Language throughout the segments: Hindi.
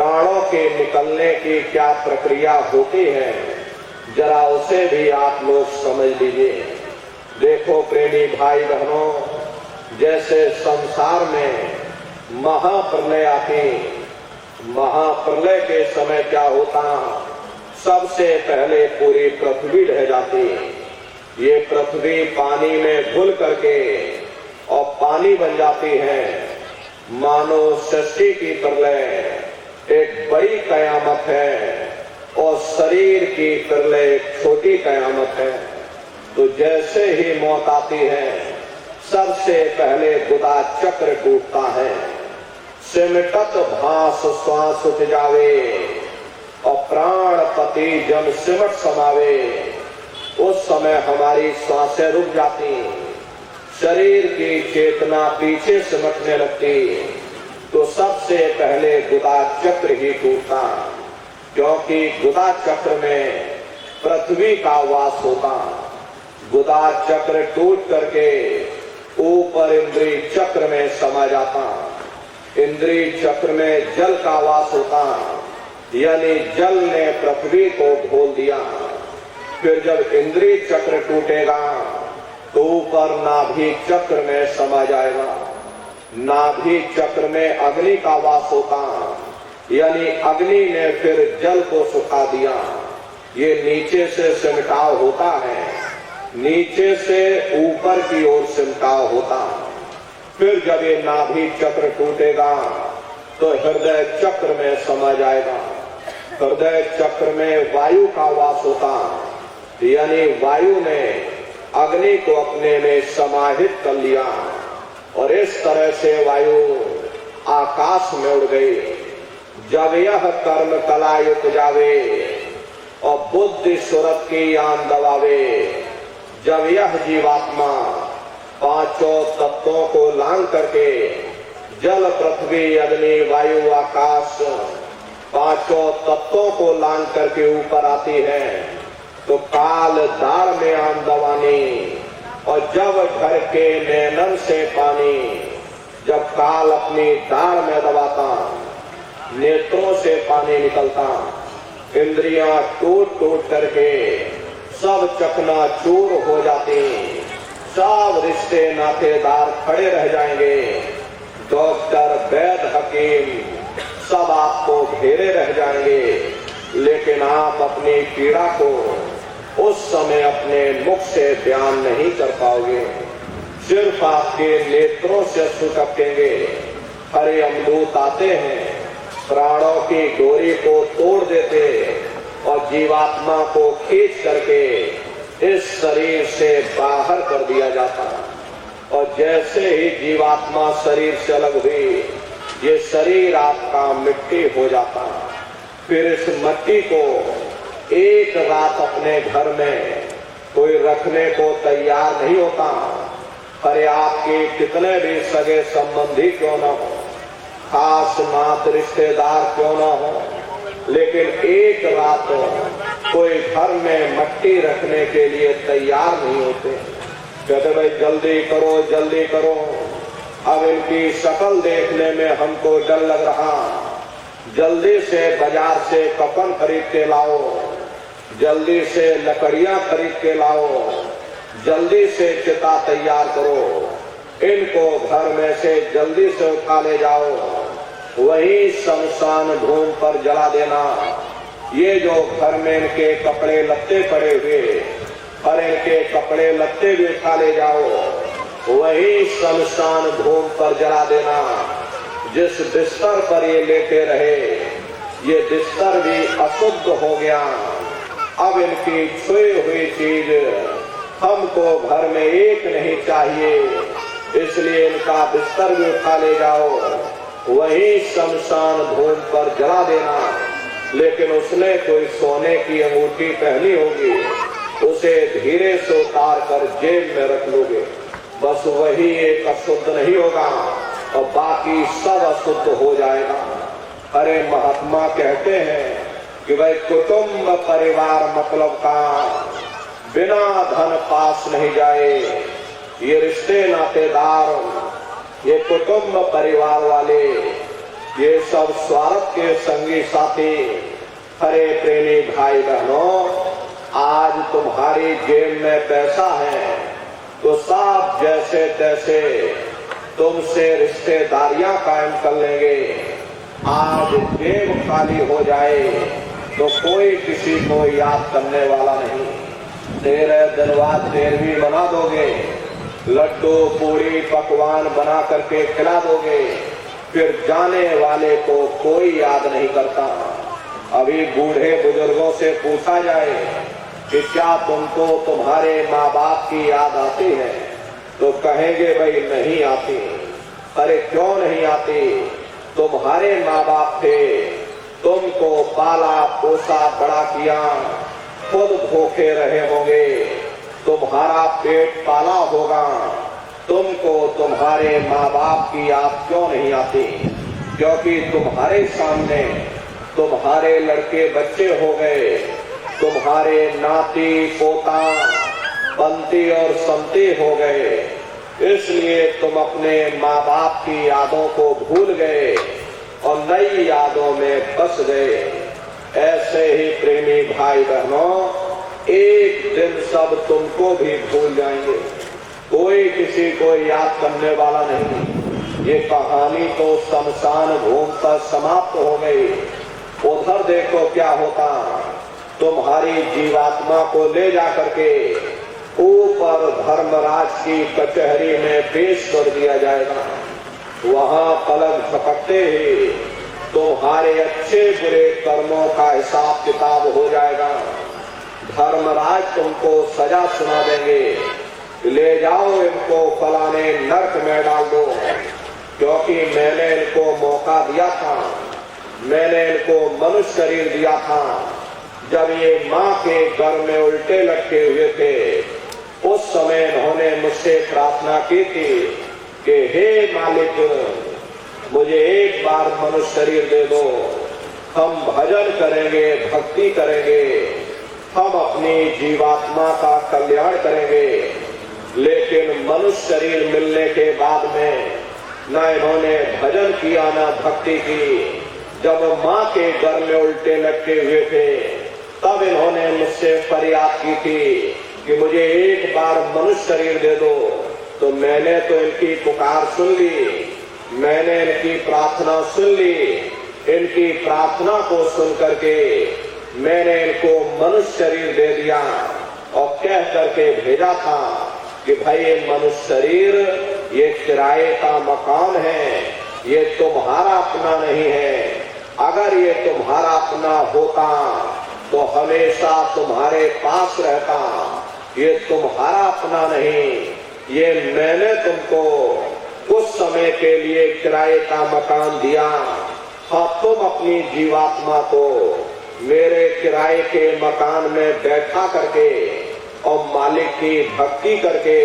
प्राणों के निकलने की क्या प्रक्रिया होती है, जरा उसे भी आप लोग समझ लीजिए। देखो प्रेमी भाई बहनों, जैसे संसार में महाप्रलय आती, महाप्रलय के समय क्या होता, सबसे पहले पूरी पृथ्वी ढह जाती। ये पृथ्वी पानी में घुल करके और पानी बन जाती है। मानो सृष्टि की प्रलय एक बड़ी कयामत है और शरीर की प्रलय एक छोटी कयामत है। तो जैसे ही मौत आती है, सबसे पहले गुदा चक्र टूटता है। सिमटत भास श्वास उठ जावे और प्राणपति जब सिमट समावे, उस समय हमारी श्वासें रुक जाती, शरीर की चेतना पीछे सिमटने लगती। तो सबसे पहले गुदा चक्र ही टूटता, क्योंकि गुदा चक्र में पृथ्वी का वास होता। गुदा चक्र टूट करके ऊपर इंद्रिय चक्र में समा जाता। इंद्रिय चक्र में जल का वास होता, यानी जल ने पृथ्वी को घोल दिया। फिर जब इंद्रिय चक्र टूटेगा तो ऊपर नाभि चक्र में समा जाएगा। नाभि चक्र में अग्नि का वास होता, यानी अग्नि ने फिर जल को सुखा दिया। ये नीचे से सिमटाव होता है, नीचे से ऊपर की ओर सिमटाव होता। फिर जब ये नाभि चक्र टूटेगा तो हृदय चक्र में समा जाएगा। हृदय चक्र में वायु का वास होता, यानी वायु ने अग्नि को अपने में समाहित कर लिया और इस तरह से वायु आकाश में उड़ गई। जब यह कर्म कलायुक्त जावे और बुद्धि सुरत की यान दबावे, जब यह जीवात्मा पांचों तत्वों को लांग करके जल पृथ्वी अग्नि वायु आकाश पांचों तत्वों को लांग करके ऊपर आती है, तो काल दार में आन दबानी और जब घर के नैनन से पानी, जब काल अपनी दार में दबाता, नेत्रों से पानी निकलता, इंद्रियां टूट टूट करके सब चकनाचूर हो जाती, सब रिश्ते नातेदार खड़े रह जाएंगे। डॉक्टर वैद हकीम सब आपको घेरे रह जाएंगे, लेकिन आप अपनी पीड़ा को उस समय अपने मुख से बयान नहीं कर पाओगे। सिर्फ आपके नेत्रों से टपकेंगे। हरे अमदूत आते हैं, प्राणों की डोरी को तोड़ देते और जीवात्मा को खींच करके इस शरीर से बाहर कर दिया जाता। और जैसे ही जीवात्मा शरीर से अलग हुई, ये शरीर आपका मिट्टी हो जाता। फिर इस मिट्टी को एक रात अपने घर में कोई रखने को तैयार नहीं होता। अरे आपके कितने भी सगे संबंधी क्यों ना हो, खास नात रिश्तेदार क्यों ना हो, लेकिन एक रात कोई घर में मिट्टी रखने के लिए तैयार नहीं होते। कहते भाई जल्दी करो जल्दी करो, अब इनकी शक्ल देखने में हमको डर लग रहा, जल्दी से बाजार से कफन खरीद के लाओ, जल्दी से लकड़ियां खरीद के लाओ, जल्दी से चिता तैयार करो, इनको घर में से जल्दी से उठा ले जाओ, वही शमशान भूमि पर जला देना। ये जो घर में इनके कपड़े लत्ते पड़े हुए, और इनके कपड़े लत्ते भी उठा ले जाओ, वही शमशान भूमि पर जला देना। जिस बिस्तर पर ये लेटे रहे, ये बिस्तर भी अशुद्ध हो गया। अब इनकी छुई हुई चीज हमको घर में एक नहीं चाहिए, इसलिए इनका बिस्तर भी उठा ले जाओ, वही शमशान भूमि पर जला देना। लेकिन उसने कोई सोने की अंगूठी पहनी होगी, उसे धीरे से उतार कर जेब में रख लोगे, बस वही एक अशुद्ध नहीं होगा और बाकी सब अशुद्ध हो जाएगा। अरे महात्मा कहते हैं कि भाई कुटुंब परिवार मतलब का बिना धन पास नहीं जाए। ये रिश्ते नातेदार, ये कुटुंब परिवार वाले ये सब स्वार्थ के संगी साथी। अरे प्रेमी भाई बहनों, आज तुम्हारी जेब में पैसा है तो सब जैसे तैसे तुमसे रिश्तेदारियां कायम कर लेंगे। आज जेब खाली हो जाए तो कोई किसी को याद करने वाला नहीं। 13 दिन बाद 13वीं मना दोगे, लड्डू पूरी पकवान बना करके खिला दोगे, फिर जाने वाले को कोई याद नहीं करता। अभी बूढ़े बुजुर्गों से पूछा जाए कि क्या तुमको तुम्हारे माँ बाप की याद आती है, तो कहेंगे भाई नहीं आती। अरे क्यों नहीं आती? तुम्हारे माँ बाप थे, तुमको पाला पोसा बड़ा किया, खुद भूखे रहे होंगे, तुम्हारा पेट पाला होगा, तुमको तुम्हारे माँ बाप की याद क्यों नहीं आती? क्योंकि तुम्हारे सामने तुम्हारे लड़के बच्चे हो गए, तुम्हारे नाती पोता बनती और संती हो गए, इसलिए तुम अपने माँ बाप की यादों को भूल गए और नई यादों में फंस गए। ऐसे ही प्रेमी भाई बहनों, एक दिन सब तुमको भी भूल जाएंगे, कोई किसी को याद करने वाला नहीं। ये कहानी तो शमशान भूमि पर समाप्त हो गई। उधर देखो क्या होता, तुम्हारी जीवात्मा को ले जा करके ऊपर धर्मराज की कचहरी में पेश कर दिया जाएगा। वहां पलक झपकते ही तुम्हारे अच्छे बुरे कर्मों का हिसाब किताब हो जाएगा। धर्मराज तुमको सजा सुना देंगे, ले जाओ इनको फलाने नरक में डाल दो, क्योंकि मैंने इनको मौका दिया था, मैंने इनको मनुष्य शरीर दिया था। जब ये माँ के गर्भ में उल्टे लटके हुए थे, उस समय इन्होंने मुझसे प्रार्थना की थी कि हे मालिक, मुझे एक बार मनुष्य शरीर दे दो, हम भजन करेंगे, भक्ति करेंगे, हम अपनी जीवात्मा का कल्याण करेंगे। लेकिन मनुष्य शरीर मिलने के बाद में न इन्होंने भजन किया न भक्ति की। जब माँ के घर में उल्टे लटके हुए थे, तब इन्होंने मुझसे फरियाद की थी कि मुझे एक बार मनुष्य शरीर दे दो। तो मैंने तो इनकी पुकार सुन ली, मैंने इनकी प्रार्थना सुन ली। इनकी प्रार्थना को सुन करके मैंने इनको मनुष्य शरीर दे दिया और कह करके भेजा था कि भाई ये मनुष्य शरीर ये किराए का मकान है, ये तुम्हारा अपना नहीं है। अगर ये तुम्हारा अपना होता तो हमेशा तुम्हारे पास रहता। ये तुम्हारा अपना नहीं, ये मैंने तुमको कुछ समय के लिए किराए का मकान दिया। हाँ, तुम अपनी जीवात्मा को मेरे किराए के मकान में बैठा करके और मालिक की भक्ति करके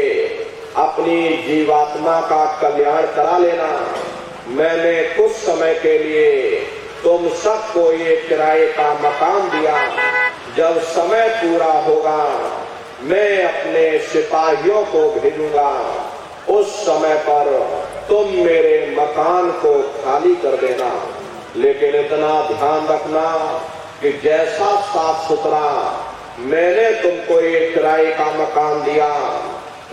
अपनी जीवात्मा का कल्याण करा लेना। मैंने कुछ समय के लिए तुम सबको ये किराए का मकान दिया। जब समय पूरा होगा मैं अपने सिपाहियों को भेजूंगा, उस समय पर तुम मेरे मकान को खाली कर देना। लेकिन इतना ध्यान रखना कि जैसा साफ सुथरा मैंने तुमको ये किराए का मकान दिया,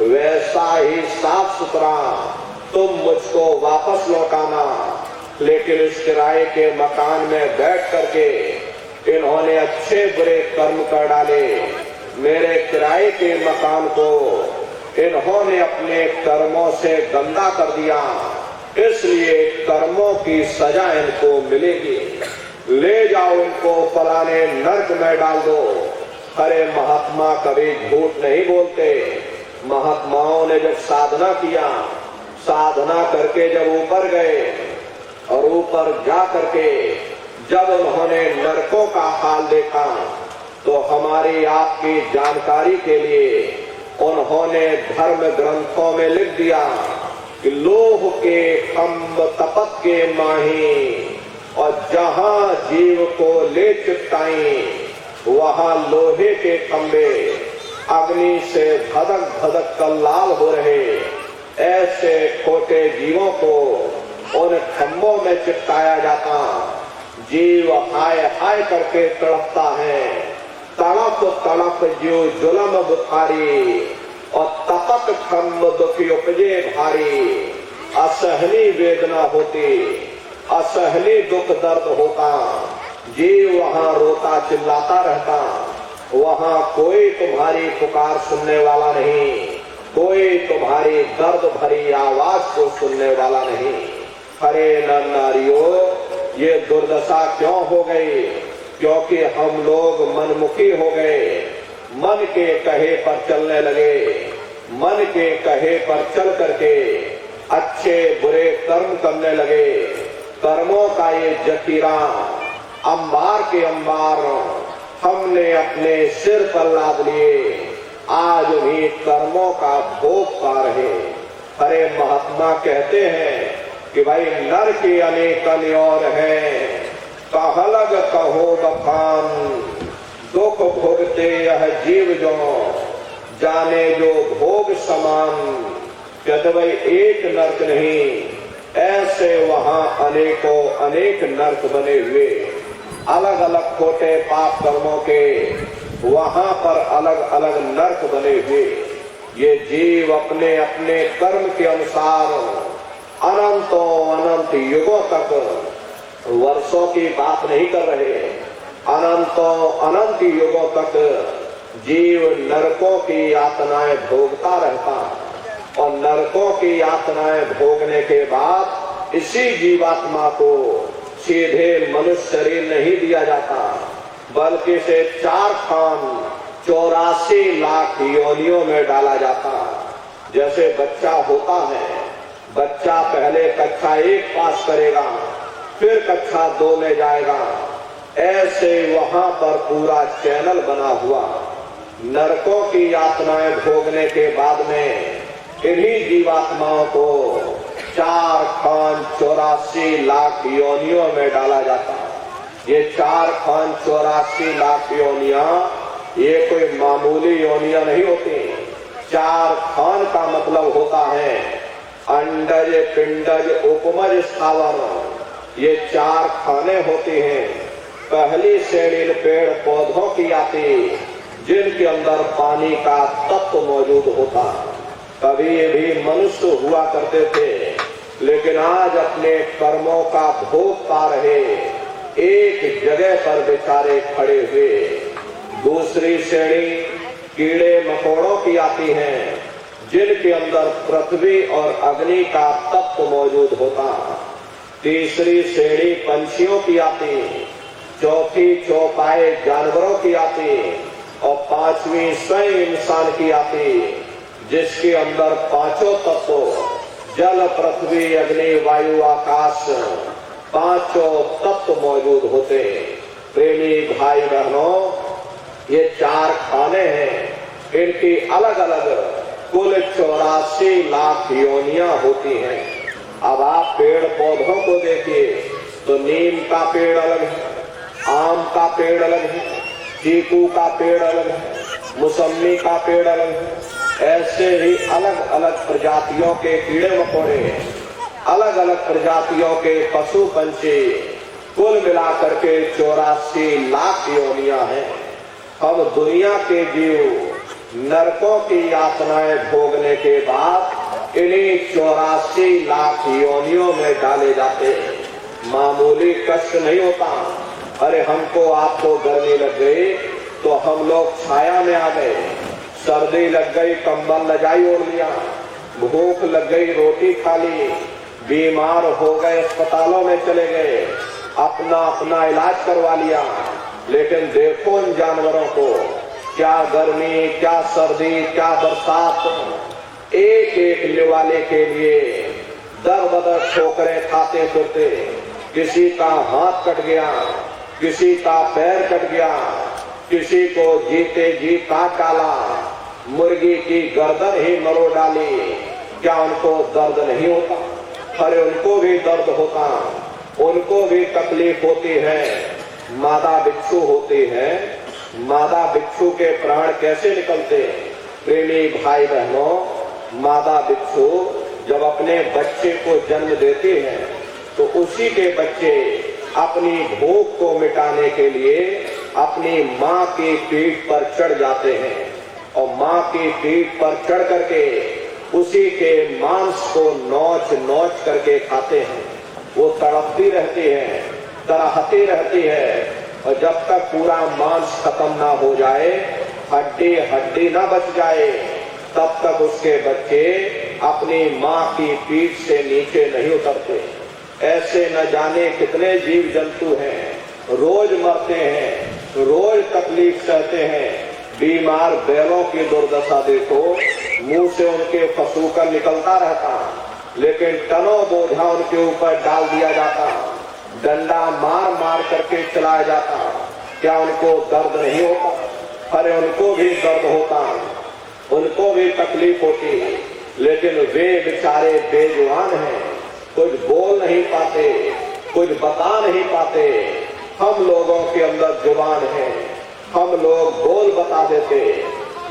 वैसा ही साफ सुथरा तुम मुझको वापस लौटाना। लेकिन इस किराए के मकान में बैठ करके इन्होंने अच्छे बुरे कर्म कर डाले। मेरे किराए के मकान को इन्होंने अपने कर्मों से गंदा कर दिया, इसलिए कर्मों की सजा इनको मिलेगी। ले जाओ इनको फलाने नर्क में डाल दो। अरे महात्मा कभी झूठ नहीं बोलते। महात्माओं ने जब साधना किया, साधना करके जब ऊपर गए और ऊपर जा करके जब उन्होंने नरकों का हाल देखा, तो हमारी आपकी जानकारी के लिए उन्होंने धर्म ग्रंथों में लिख दिया कि लोह के खम्भ तपत के माही, और जहां जीव को ले चिपटाई वहां लोहे के खंभे अग्नि से धधक धधक कर लाल हो रहे। ऐसे खोटे जीवों को उन खम्भों में चिपकाया जाता। जीव हाय हाय करके तड़पता है, तड़प तड़प जीव जुलम बुखारी, और तपत खम्भ दुखी उपजे भारी। असहनी वेदना होती, असहनी दुख दर्द होता, जीव वहां रोता चिल्लाता रहता। वहां कोई तुम्हारी पुकार सुनने वाला नहीं, कोई तुम्हारी दर्द भरी आवाज को सुनने वाला नहीं। अरे नर नारियों, ये दुर्दशा क्यों हो गई? क्योंकि हम लोग मनमुखी हो गए, मन के कहे पर चलने लगे। मन के कहे पर चल करके अच्छे बुरे कर्म करने लगे। कर्मों का ये जखीरा अंबार के अंबार हमने अपने सिर पर लाद लिए, आज भी कर्मों का भोग पा रहे। अरे महात्मा कहते हैं कि भाई नर के अनेक और हैं, कहलग कहो बखान, दुख भोगते यह जीव जो, जाने जो भोग समान। कहते भाई एक नरक नहीं, ऐसे वहां अनेकों अनेक नरक बने हुए, अलग अलग छोटे पाप कर्मों के वहां पर अलग अलग नरक बने हुए। ये जीव अपने अपने कर्म के अनुसार अनंतों अनंत युगों तक, वर्षों की बात नहीं कर रहे, अनंतों अनंत युगों तक जीव नरकों की यातनाएं भोगता रहता। और नरकों की यातनाएं भोगने के बाद इसी जीवात्मा को सीधे मनुष्य शरीर नहीं दिया जाता, बल्कि इसे 4 खान 84 लाख योनियों में डाला जाता। जैसे बच्चा होता है, बच्चा पहले कक्षा 1 पास करेगा, फिर कक्षा 2 में जाएगा, ऐसे वहां पर पूरा चैनल बना हुआ। नरकों की यातनाएं भोगने के बाद में इन्हीं जीवात्माओं को 4 खान 84 लाख योनियों में डाला जाता। ये 4 खान 84 लाख योनियां ये कोई मामूली योनियां नहीं होती। 4 खान का मतलब होता है अंडज पिंडज उपमज स्थावर, ये 4 खाने होती हैं। पहली श्रेणी पेड़ पौधों की आती, जिनके अंदर पानी का तत्व मौजूद होता। कभी ये भी मनुष्य हुआ करते थे, लेकिन आज अपने कर्मों का भोग पा रहे, एक जगह पर बेचारे खड़े हुए। दूसरी श्रेणी कीड़े मकोड़ों की आती हैं, जिनके अंदर पृथ्वी और अग्नि का तत्व मौजूद होता। तीसरी श्रेणी पंछियों की आती, चौथी चौपाए जानवरों की आती, और 5वीं स्वयं इंसान की आती, जिसके अंदर 5 तत्व जल पृथ्वी अग्नि वायु आकाश 5 तत्व मौजूद होते। प्रेमी भाई बहनों, ये 4 खाने हैं, इनकी अलग अलग कुल 84 लाख योनियां होती हैं। अब आप पेड़ पौधों को देखिए तो नीम का पेड़ अलग है, आम का पेड़ अलग है, चीकू का पेड़ अलग है, मौसमी का पेड़ अलग है। ऐसे ही अलग अलग प्रजातियों के कीड़े मकोड़े, अलग अलग प्रजातियों के पशु पंछी, कुल मिलाकर के 84 लाख योनियां हैं। अब दुनिया के जीव नरकों की यातनाएं भोगने के बाद इन्हीं 84 लाख योनियों में डाले जाते। मामूली कष्ट नहीं होता। अरे हमको आपको गर्मी लग गई तो हम लोग छाया में आ गए, सर्दी लग गई कंबल रजाई ओढ़ लिया, भूख लग गई रोटी खा ली, बीमार हो गए अस्पतालों में चले गए, अपना अपना इलाज करवा लिया। लेकिन देखो इन जानवरों को, क्या गर्मी, क्या सर्दी, क्या बरसात, एक एक निवाले के लिए दर बदर ठोकरें खाते फिरते। किसी का हाथ कट गया, किसी का पैर कट गया, किसी को जीते जी काट डाला, मुर्गी की गर्दन ही मरोड़ डाली। क्या उनको दर्द नहीं होता? अरे उनको भी दर्द होता, उनको भी तकलीफ होती है। मादा बिच्छू होती है, मादा बिच्छू के प्राण कैसे निकलते? प्रेमी भाई बहनों, मादा बिच्छू जब अपने बच्चे को जन्म देती है तो उसी के बच्चे अपनी भूख को मिटाने के लिए अपनी माँ की पीठ पर चढ़ जाते हैं और माँ की पीठ पर चढ़ करके उसी के मांस को नोच नोच करके खाते हैं। वो तड़पती रहती है, तरहती रहती है, और जब तक पूरा मांस खत्म ना हो जाए, हड्डी हड्डी ना बच जाए, तब तक उसके बच्चे अपनी माँ की पीठ से नीचे नहीं उतरते। ऐसे न जाने कितने जीव जंतु हैं, रोज मरते हैं, रोज तकलीफ सहते हैं। बीमार बैलों की दुर्दशा देखो, मुंह से उनके फसूकर निकलता रहता, लेकिन टनों बोझा उनके ऊपर डाल दिया जाता, डंडा मार मार करके चलाया जाता। क्या उनको दर्द नहीं होता? अरे उनको भी दर्द होता, उनको भी तकलीफ होती, लेकिन वे बेचारे बेजुबान हैं, कुछ बोल नहीं पाते, कुछ बता नहीं पाते। हम लोगों के अंदर जुबान है, हम लोग बोल बता देते,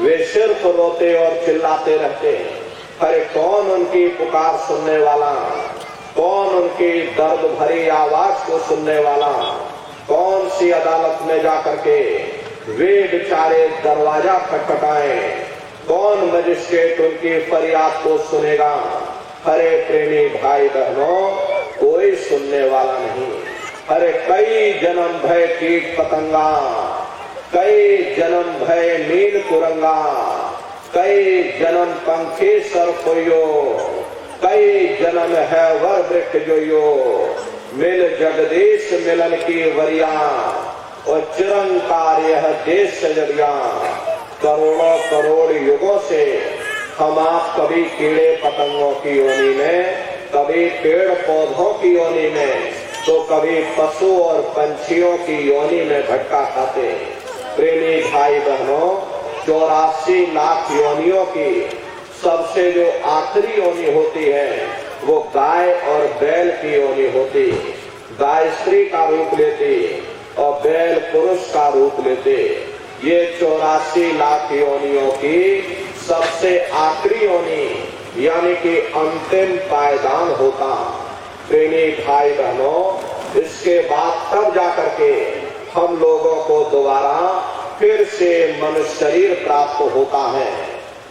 वे सिर्फ रोते और चिल्लाते रहते। अरे कौन उनकी पुकार सुनने वाला, कौन उनकी दर्द भरी आवाज को सुनने वाला? कौन सी अदालत में जाकर के वे बेचारे दरवाजा खटखटाएं? कौन मजिस्ट्रेट उनकी फरियाद को सुनेगा? अरे प्रेमी भाई बहनों, कोई सुनने वाला नहीं। अरे कई जन्म भय कीट पतंगा, कई जन्म भय नील कुरंगा, कई जन्म पंखी सरफोयो, कई जन्म है वर वृक्ष जोयो, मिल जगदीश मिलन की वरिया और चिरंकार यह देश सजरिया। करोड़ों करोड़ युगों से हम आप कभी कीड़े पतंगों की योनि में, कभी पेड़ पौधों की योनि में, तो कभी पशु और पंछियों की योनि में भटका खाते। प्रेमी भाई बहनों, 84 लाख योनियों की सबसे जो आखिरी योनि होती है वो गाय और बैल की योनि होती। गाय स्त्री का रूप लेती और बैल पुरुष का रूप लेते। ये 84 लाख योनियों की सबसे आखिरी योनि यानी कि अंतिम पायदान होता। प्रेमी भाई बहनों, इसके बाद तब जाकर के हम लोगों को दोबारा फिर से मनुष्य शरीर प्राप्त होता है।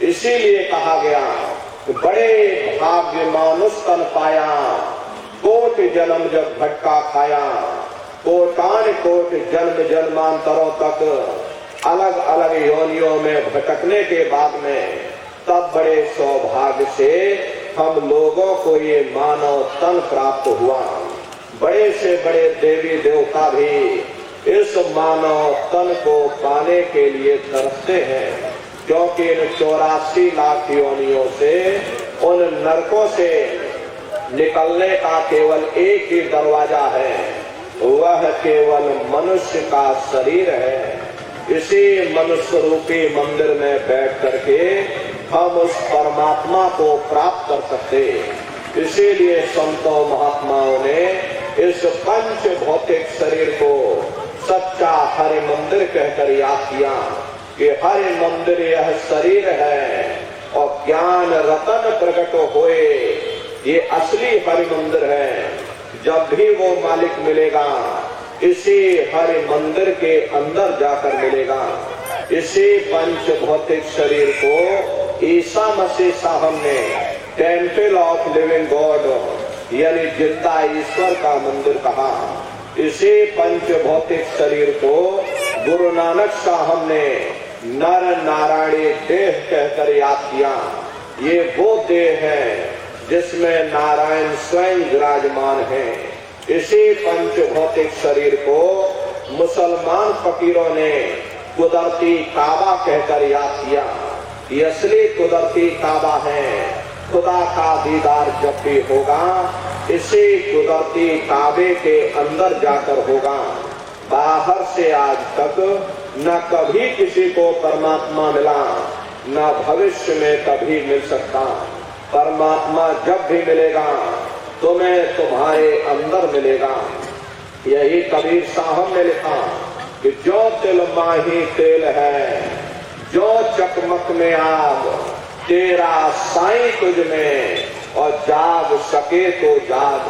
इसीलिए कहा गया, बड़े भाग्य मानुष तन पाया, कोट जन्म जब भटका खाया। कोटान कोट जन्म जन्मांतरों तक अलग अलग योनियों में भटकने के बाद में तब बड़े सौभाग्य से हम लोगों को ये मानव तन प्राप्त हुआ। बड़े से बड़े देवी देवता भी इस मानव तन को पाने के लिए तरसते हैं, क्योंकि इन 84 लाख योनियों से, उन नरकों से निकलने का केवल एक ही दरवाजा है, वह केवल मनुष्य का शरीर है। इसी मनुष्य रूपी मंदिर में बैठ करके हम उस परमात्मा को प्राप्त कर सकते। इसीलिए संतों महात्माओं ने इस पंच भौतिक शरीर को सच्चा हरि मंदिर कहकर याद किया कि हरि मंदिर यह शरीर है और ज्ञान रतन प्रकट होए, ये असली हरि मंदिर है। जब भी वो मालिक मिलेगा इसी हरि मंदिर के अंदर जाकर मिलेगा। इसी पंच भौतिक शरीर को ईसा मसीह साहब ने टेम्पल ऑफ लिविंग गॉड यानी जिंदा ईश्वर का मंदिर कहा। इसी पंच भौतिक शरीर को गुरु नानक साहब ने नर नारायणी देह कहकर याद किया। ये वो देह है जिसमें नारायण स्वयं विराजमान है। इसी पंच भौतिक शरीर को मुसलमान फकीरों ने कुदरती काबा कहकर याद किया। ये असली कुदरती काबा है। खुदा का दीदार जब भी होगा इसी कुदरती काबे के अंदर जाकर होगा। बाहर से आज तक न कभी किसी को परमात्मा मिला, न भविष्य में कभी मिल सकता। परमात्मा जब भी मिलेगा तुम्हें तुम्हारे अंदर मिलेगा। यही कबीर साहब ने लिखा कि जो तिल माही तेल है, जो चकमक में आग, तेरा साईं तुझ में और जाग सके तो जाग।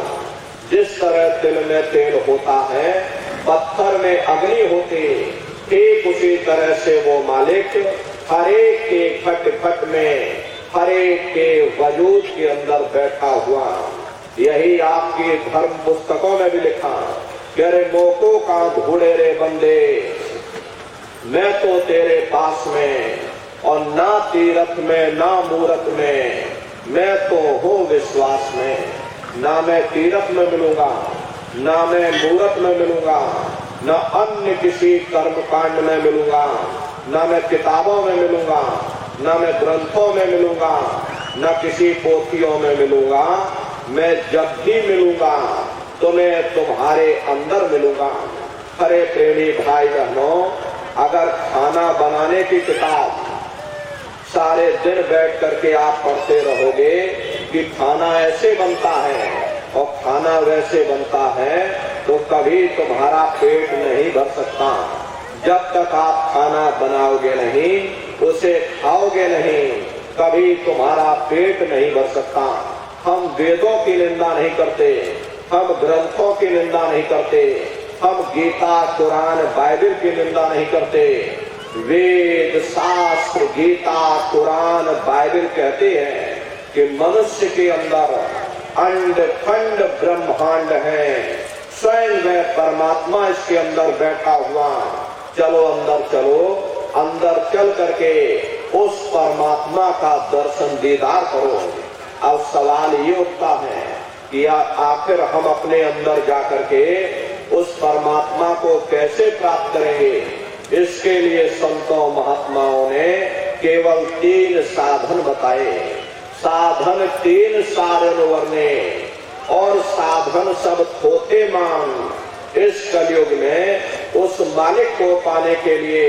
जिस तरह तिल में तेल होता है, पत्थर में अग्नि होती, ठीक उसी तरह से वो मालिक हर एक के खट खट में, हर एक के वजूद के अंदर बैठा हुआ। यही आपकी धर्म पुस्तकों में भी लिखा कि अरे मोको का घोड़े रे बंदे, मैं तो तेरे पास में, और ना तीरथ में ना मूरत में, मैं तो हूँ विश्वास में। ना मैं तीरथ में मिलूंगा, ना मैं मूरत में मिलूंगा, न अन्य किसी कर्म कांड में मिलूंगा, न मैं किताबों में मिलूंगा, न मैं ग्रंथों में मिलूंगा, न किसी पोथियों में मिलूंगा। मैं जब भी मिलूंगा तो मैं तुम्हारे अंदर मिलूंगा। अरे प्रेमी भाई बहनों, अगर खाना बनाने की किताब सारे दिन बैठ करके आप पढ़ते रहोगे कि खाना ऐसे बनता है और खाना वैसे बनता है, तो कभी तुम्हारा पेट नहीं भर सकता। जब तक आप खाना बनाओगे नहीं, उसे खाओगे नहीं, कभी तुम्हारा पेट नहीं भर सकता। हम वेदों की निंदा नहीं करते, हम ग्रंथों की निंदा नहीं करते, हम गीता कुरान बाइबल की निंदा नहीं करते। वेद शास्त्र गीता कुरान बाइबल कहते हैं कि मनुष्य के अंदर अंड खंड ब्रह्मांड है, स्वयं वह परमात्मा इसके अंदर बैठा हुआ। चलो अंदर चलो, अंदर चल करके उस परमात्मा का दर्शन दीदार करो। अब सवाल ये उठता है कि आखिर हम अपने अंदर जाकर के उस परमात्मा को कैसे प्राप्त करेंगे? इसके लिए संतों महात्माओं ने केवल 3 साधन बताए। साधन 3 सारन वर्णे, और साधन सब थोते मान। इस कलयुग में उस मालिक को पाने के लिए